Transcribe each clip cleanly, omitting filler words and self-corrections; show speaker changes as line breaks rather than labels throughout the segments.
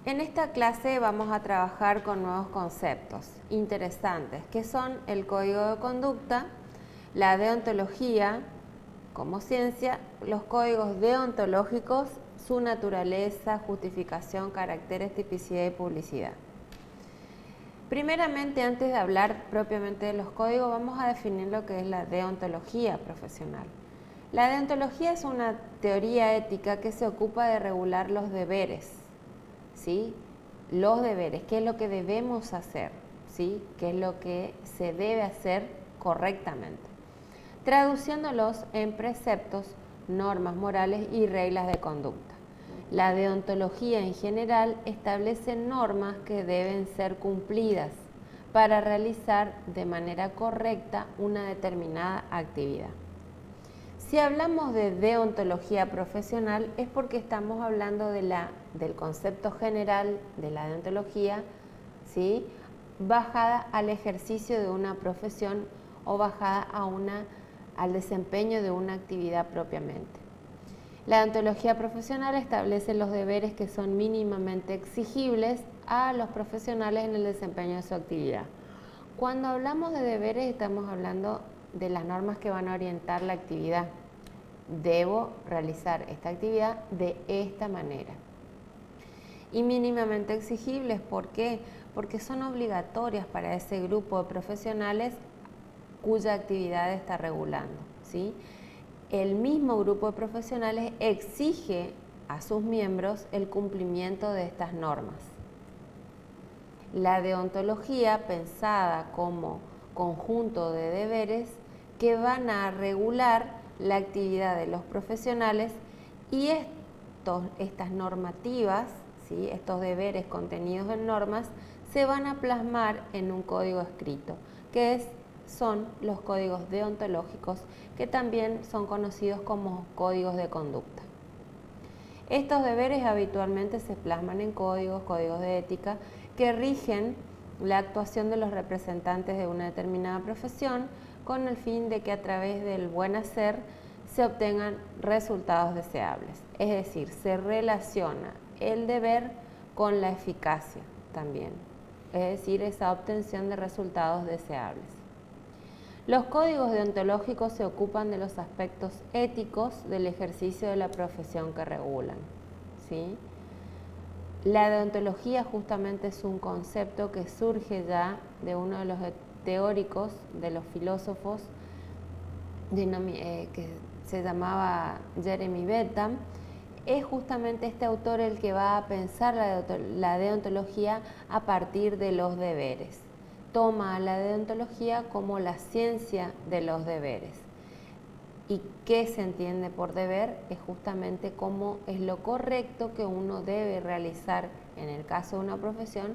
En esta clase vamos a trabajar con nuevos conceptos interesantes, que son el código de conducta, la deontología como ciencia, los códigos deontológicos, su naturaleza, justificación, caracteres, tipicidad y publicidad. Primeramente, antes de hablar propiamente de los códigos, vamos a definir lo que es la deontología profesional. La deontología es una teoría ética que se ocupa de regular los deberes, ¿sí? Los deberes, qué es lo que debemos hacer, ¿sí? Qué es lo que se debe hacer correctamente, traduciéndolos en preceptos, normas morales y reglas de conducta. La deontología en general establece normas que deben ser cumplidas para realizar de manera correcta una determinada actividad. Si hablamos de deontología profesional es porque estamos hablando del concepto general de la deontología, ¿sí? Bajada al ejercicio de una profesión o bajada al desempeño de una actividad propiamente. La deontología profesional establece los deberes que son mínimamente exigibles a los profesionales en el desempeño de su actividad. Cuando hablamos de deberes estamos hablando de las normas que van a orientar la actividad. Debo realizar esta actividad de esta manera. Y mínimamente exigibles, ¿por qué? Porque son obligatorias para ese grupo de profesionales cuya actividad está regulando, ¿sí? El mismo grupo de profesionales exige a sus miembros el cumplimiento de estas normas. La deontología, pensada como conjunto de deberes que van a regular la actividad de los profesionales, y estas normativas, ¿sí? Estos deberes contenidos en normas, se van a plasmar en un código escrito, que son los códigos deontológicos, que también son conocidos como códigos de conducta. Estos deberes habitualmente se plasman en códigos de ética, que rigen la actuación de los representantes de una determinada profesión con el fin de que a través del buen hacer se obtengan resultados deseables. Es decir, se relaciona el deber con la eficacia también, es decir, esa obtención de resultados deseables. Los códigos deontológicos se ocupan de los aspectos éticos del ejercicio de la profesión que regulan, ¿sí? La deontología justamente es un concepto que surge ya de uno de los teóricos, de los filósofos, que se llamaba Jeremy Bentham. Es justamente este autor el que va a pensar la deontología a partir de los deberes. Toma la deontología como la ciencia de los deberes. ¿Y qué se entiende por deber? Es justamente cómo es lo correcto que uno debe realizar en el caso de una profesión,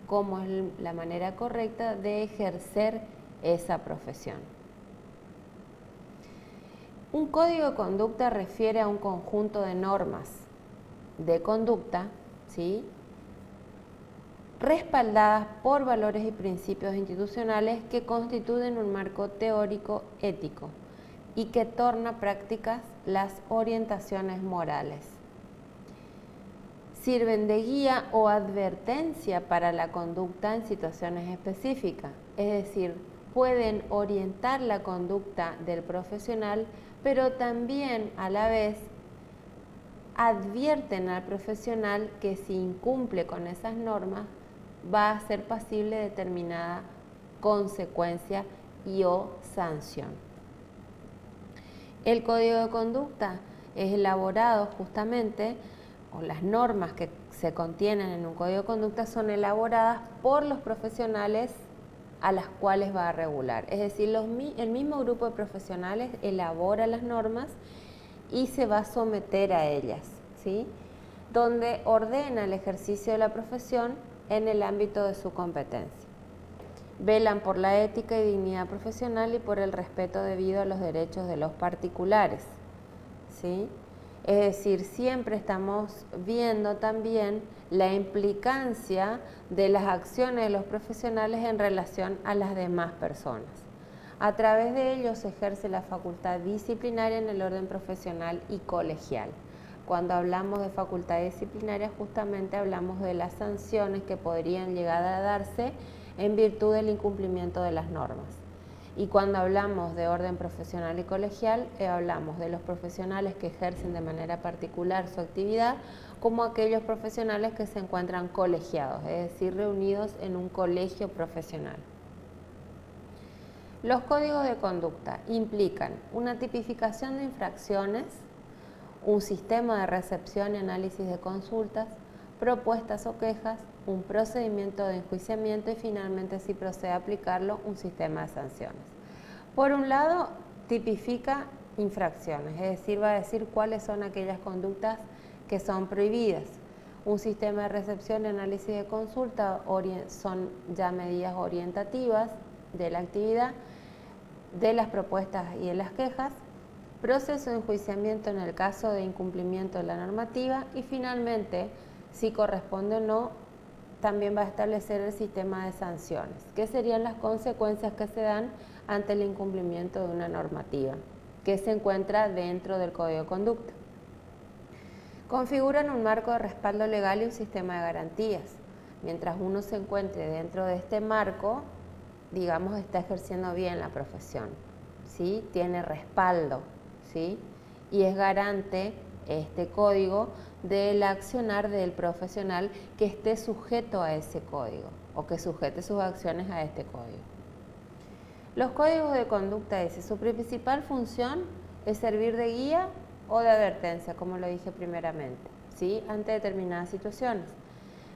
cómo es la manera correcta de ejercer esa profesión. Un código de conducta refiere a un conjunto de normas de conducta, ¿sí?, respaldadas por valores y principios institucionales que constituyen un marco teórico ético y que torna prácticas las orientaciones morales. Sirven de guía o advertencia para la conducta en situaciones específicas, es decir, pueden orientar la conducta del profesional, pero también a la vez advierten al profesional que si incumple con esas normas va a ser pasible de determinada consecuencia y o sanción. El código de conducta es elaborado justamente, o las normas que se contienen en un código de conducta son elaboradas por los profesionales a las cuales va a regular. Es decir, el mismo grupo de profesionales elabora las normas y se va a someter a ellas, ¿sí?, donde ordena el ejercicio de la profesión en el ámbito de su competencia. Velan por la ética y dignidad profesional y por el respeto debido a los derechos de los particulares, ¿sí? Es decir, siempre estamos viendo también la implicancia de las acciones de los profesionales en relación a las demás personas. A través de ellos se ejerce la facultad disciplinaria en el orden profesional y colegial. Cuando hablamos de facultad disciplinaria, justamente hablamos de las sanciones que podrían llegar a darse en virtud del incumplimiento de las normas. Y cuando hablamos de orden profesional y colegial, hablamos de los profesionales que ejercen de manera particular su actividad, como aquellos profesionales que se encuentran colegiados, es decir, reunidos en un colegio profesional. Los códigos de conducta implican una tipificación de infracciones, un sistema de recepción y análisis de consultas, propuestas o quejas, un procedimiento de enjuiciamiento y finalmente, si procede a aplicarlo, un sistema de sanciones. Por un lado, tipifica infracciones, es decir, va a decir cuáles son aquellas conductas que son prohibidas. Un sistema de recepción y análisis de consulta son ya medidas orientativas de la actividad, de las propuestas y de las quejas, proceso de enjuiciamiento en el caso de incumplimiento de la normativa y finalmente, si corresponde o no, también va a establecer el sistema de sanciones, que serían las consecuencias que se dan ante el incumplimiento de una normativa, que se encuentra dentro del Código de Conducta. Configuran un marco de respaldo legal y un sistema de garantías. Mientras uno se encuentre dentro de este marco, digamos, está ejerciendo bien la profesión, ¿sí? Tiene respaldo, ¿sí? Y es garante este código del accionar del profesional que esté sujeto a ese código o que sujete sus acciones a este código. Los códigos de conducta, su principal función es servir de guía o de advertencia, como lo dije primeramente, ¿sí? Ante determinadas situaciones.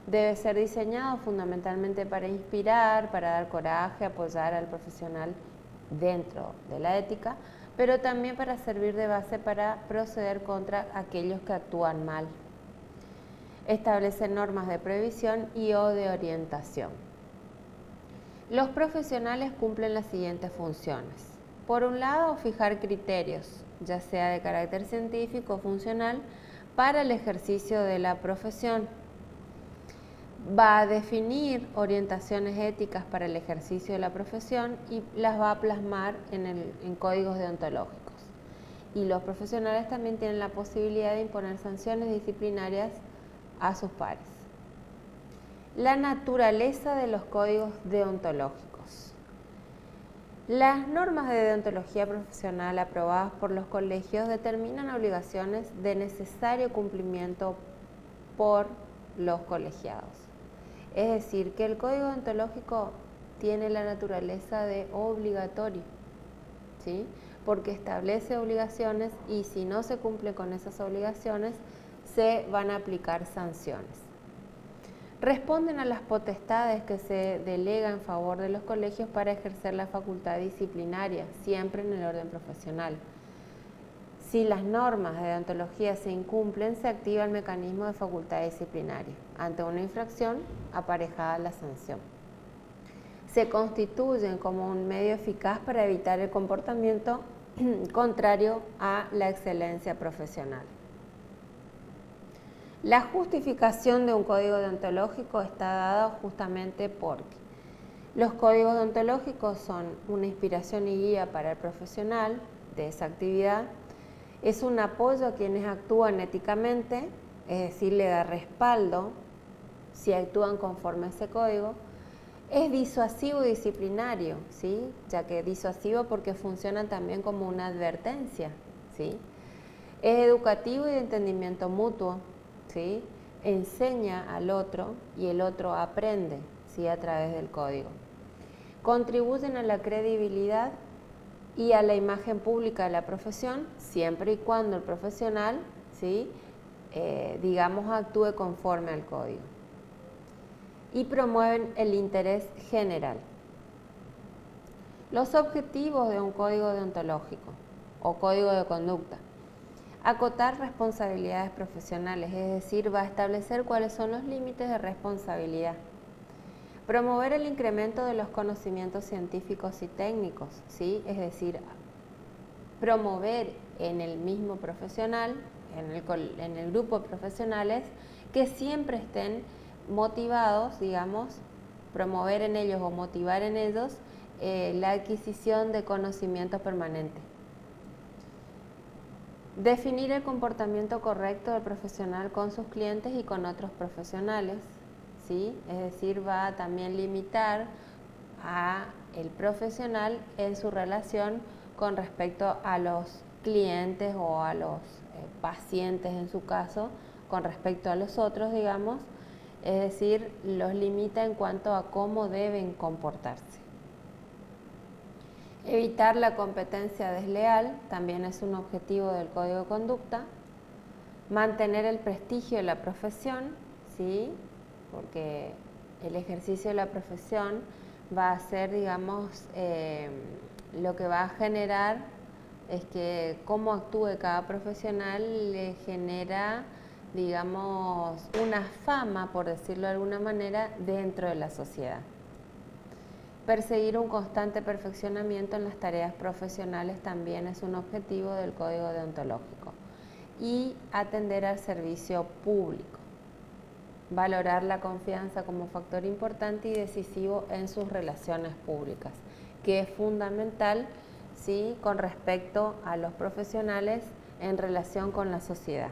Debe ser diseñado fundamentalmente para inspirar, para dar coraje, apoyar al profesional dentro de la ética, pero también para servir de base para proceder contra aquellos que actúan mal. Establece normas de previsión y o de orientación. Los profesionales cumplen las siguientes funciones. Por un lado, fijar criterios, ya sea de carácter científico o funcional, para el ejercicio de la profesión. Va a definir orientaciones éticas para el ejercicio de la profesión y las va a plasmar en códigos deontológicos. Y los profesionales también tienen la posibilidad de imponer sanciones disciplinarias a sus pares. La naturaleza de los códigos deontológicos. Las normas de deontología profesional aprobadas por los colegios determinan obligaciones de necesario cumplimiento por los colegiados. Es decir, que el código deontológico tiene la naturaleza de obligatorio, ¿sí? Porque establece obligaciones y si no se cumple con esas obligaciones, se van a aplicar sanciones. Responden a las potestades que se delegan en favor de los colegios para ejercer la facultad disciplinaria, siempre en el orden profesional. Si las normas de deontología se incumplen, se activa el mecanismo de facultad disciplinaria. Ante una infracción, aparejada la sanción. Se constituyen como un medio eficaz para evitar el comportamiento contrario a la excelencia profesional. La justificación de un código deontológico está dada justamente porque los códigos deontológicos son una inspiración y guía para el profesional de esa actividad, es un apoyo a quienes actúan éticamente, es decir, le da respaldo si actúan conforme a ese código, es disuasivo y disciplinario, ¿sí? Ya que disuasivo porque funcionan también como una advertencia, ¿sí? Es educativo y de entendimiento mutuo, ¿sí? Enseña al otro y el otro aprende, ¿sí? A través del código. Contribuyen a la credibilidad y a la imagen pública de la profesión, siempre y cuando el profesional, ¿sí? Digamos, actúe conforme al código. Y promueven el interés general. Los objetivos de un código deontológico o código de conducta. Acotar responsabilidades profesionales, es decir, va a establecer cuáles son los límites de responsabilidad. Promover el incremento de los conocimientos científicos y técnicos, ¿sí? Es decir, promover en el mismo profesional, en el grupo de profesionales, que siempre estén motivados, digamos, promover en ellos o motivar en ellos la adquisición de conocimientos permanentes. Definir el comportamiento correcto del profesional con sus clientes y con otros profesionales, ¿sí? Es decir, va a también limitar a el profesional en su relación con respecto a los clientes o a los pacientes en su caso, con respecto a los otros, digamos, es decir, los limita en cuanto a cómo deben comportarse. Evitar la competencia desleal también es un objetivo del Código de Conducta. Mantener el prestigio de la profesión, ¿sí? Porque el ejercicio de la profesión va a ser, digamos, lo que va a generar es que cómo actúe cada profesional le genera, digamos, una fama, por decirlo de alguna manera, dentro de la sociedad. Perseguir un constante perfeccionamiento en las tareas profesionales también es un objetivo del Código Deontológico. Y atender al servicio público. Valorar la confianza como factor importante y decisivo en sus relaciones públicas, que es fundamental, ¿sí?, con respecto a los profesionales en relación con la sociedad.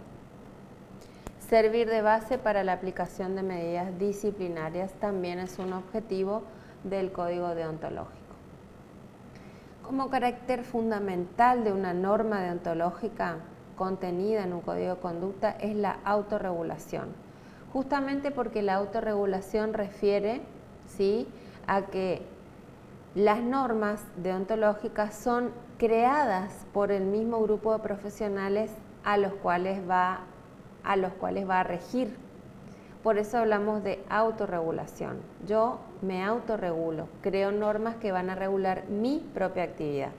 Servir de base para la aplicación de medidas disciplinarias también es un objetivo del Código Deontológico. Como carácter fundamental de una norma deontológica contenida en un código de conducta es la autorregulación, justamente porque la autorregulación refiere, ¿sí?, a que las normas deontológicas son creadas por el mismo grupo de profesionales a los cuales va a regir. Por eso hablamos de autorregulación. Yo me autorregulo, creo normas que van a regular mi propia actividad.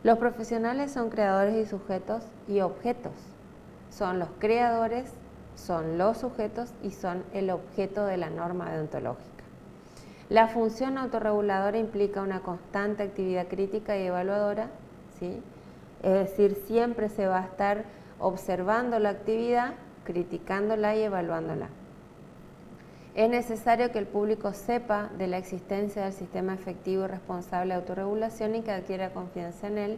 Los profesionales son creadores y sujetos y objetos. Son los creadores, son los sujetos y son el objeto de la norma deontológica. La función autorreguladora implica una constante actividad crítica y evaluadora, ¿sí? Es decir, siempre se va a estar observando la actividad, criticándola y evaluándola. Es necesario que el público sepa de la existencia del sistema efectivo y responsable de autorregulación y que adquiera confianza en él,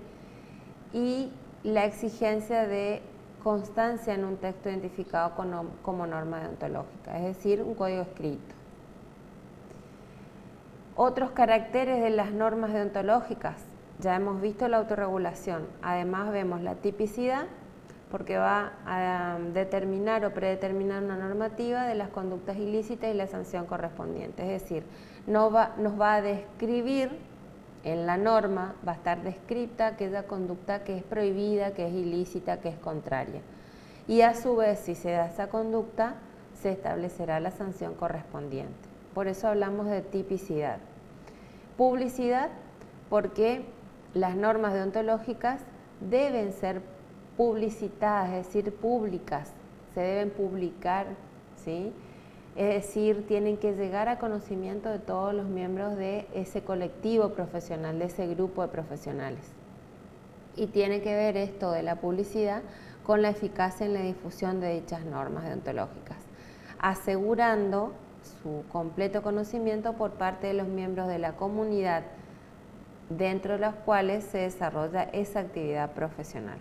y la exigencia de constancia en un texto identificado como norma deontológica, es decir, un código escrito. Otros caracteres de las normas deontológicas: ya hemos visto la autorregulación, además vemos la tipicidad, porque va a determinar o predeterminar una normativa de las conductas ilícitas y la sanción correspondiente. Es decir, nos va a describir en la norma, va a estar descrita aquella conducta que es prohibida, que es ilícita, que es contraria. Y a su vez, si se da esa conducta, se establecerá la sanción correspondiente. Por eso hablamos de tipicidad. Publicidad, porque las normas deontológicas deben ser publicitadas, es decir, públicas, se deben publicar, ¿sí? Es decir, tienen que llegar a conocimiento de todos los miembros de ese colectivo profesional, de ese grupo de profesionales. Y tiene que ver esto de la publicidad con la eficacia en la difusión de dichas normas deontológicas, asegurando su completo conocimiento por parte de los miembros de la comunidad, dentro de los cuales se desarrolla esa actividad profesional.